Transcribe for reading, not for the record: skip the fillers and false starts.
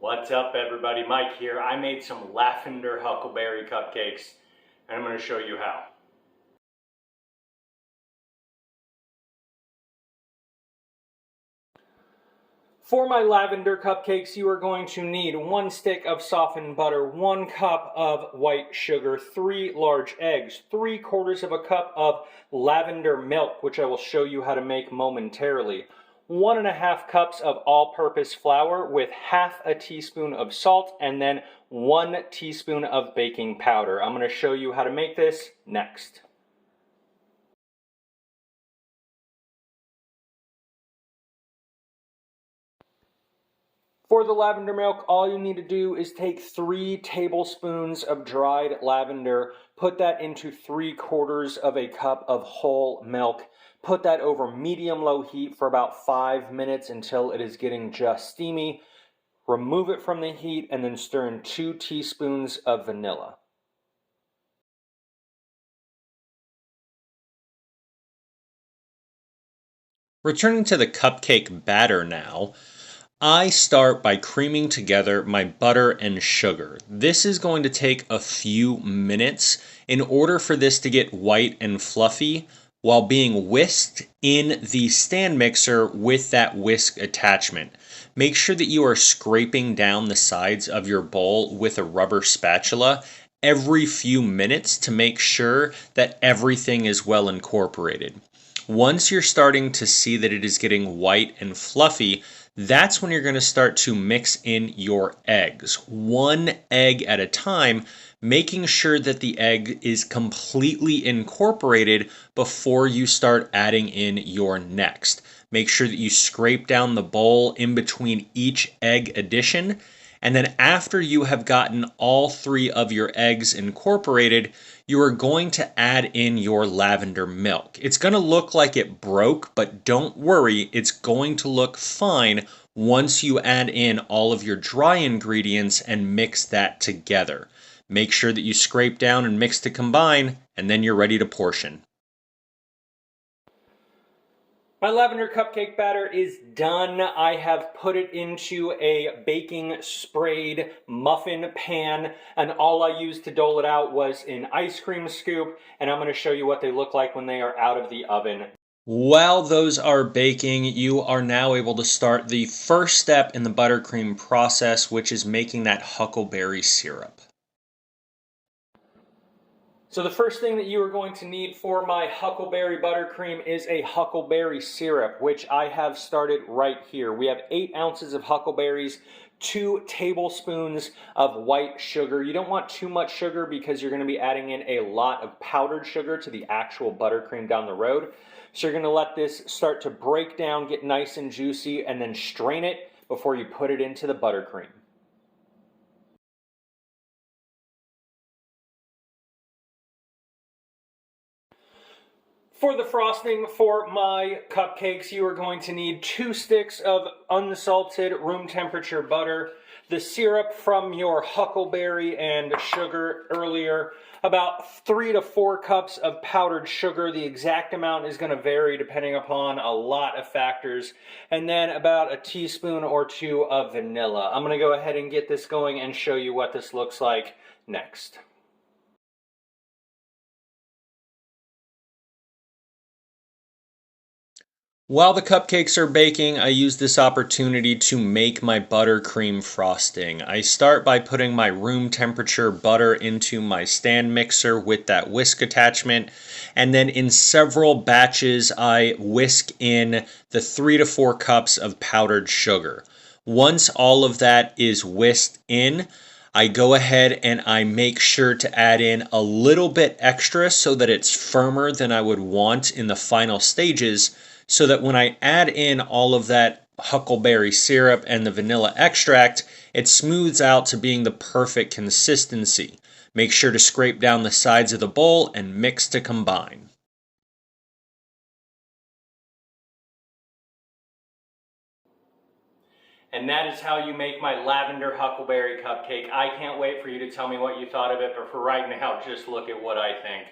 What's up everybody, Mike here. I made some lavender huckleberry cupcakes and I'm going to show you how. For my lavender cupcakes, you are going to need 1 stick of softened butter, 1 cup of white sugar, 3 large eggs, 3/4 of a cup of lavender milk, which I will show you how to make momentarily, 1½ cups of all-purpose flour with ½ teaspoon of salt, and then 1 teaspoon of baking powder. I'm going to show you how to make this next. For the lavender milk, all you need to do is take 3 tablespoons of dried lavender, put that into 3/4 of a cup of whole milk, put that over medium-low heat for about 5 minutes until it is getting just steamy, remove it from the heat, and then stir in 2 teaspoons of vanilla. Returning to the cupcake batter now, I start by creaming together my butter and sugar. This is going to take a few minutes in order for this to get white and fluffy while being whisked in the stand mixer with that whisk attachment. Make sure that you are scraping down the sides of your bowl with a rubber spatula every few minutes to make sure that everything is well incorporated. Once you're starting to see that it is getting white and fluffy, that's when you're going to start to mix in your eggs, 1 egg at a time, making sure that the egg is completely incorporated before you start adding in your next. Make sure that you scrape down the bowl in between each egg addition, and then after you have gotten all 3 of your eggs incorporated, you are going to add in your lavender milk. It's going to look like it broke, but don't worry, it's going to look fine once you add in all of your dry ingredients and mix that together. Make sure that you scrape down and mix to combine, and then you're ready to portion. My lavender cupcake batter is done. I have put it into a baking sprayed muffin pan, and all I used to dole it out was an ice cream scoop, and I'm going to show you what they look like when they are out of the oven. While those are baking, you are now able to start the first step in the buttercream process, which is making that huckleberry syrup. So the first thing that you are going to need for my Huckleberry Buttercream is a Huckleberry Syrup, which I have started right here. We have 8 ounces of huckleberries, 2 tablespoons of white sugar. You don't want too much sugar because you're going to be adding in a lot of powdered sugar to the actual buttercream down the road. So you're going to let this start to break down, get nice and juicy, and then strain it before you put it into the buttercream. For the frosting for my cupcakes, you are going to need 2 sticks of unsalted room temperature butter, the syrup from your huckleberry and sugar earlier, about 3 to 4 cups of powdered sugar. The exact amount is going to vary depending upon a lot of factors, and then about a teaspoon or 2 of vanilla. I'm going to go ahead and get this going and show you what this looks like next. While the cupcakes are baking, I use this opportunity to make my buttercream frosting. I start by putting my room temperature butter into my stand mixer with that whisk attachment, and then in several batches I whisk in the 3 to 4 cups of powdered sugar. Once all of that is whisked in, I go ahead and I make sure to add in a little bit extra so that it's firmer than I would want in the final stages, so that when I add in all of that huckleberry syrup and the vanilla extract, it smooths out to being the perfect consistency. Make sure to scrape down the sides of the bowl and mix to combine. And that is how you make my lavender huckleberry cupcake. I can't wait for you to tell me what you thought of it, but for right now, just look at what I think.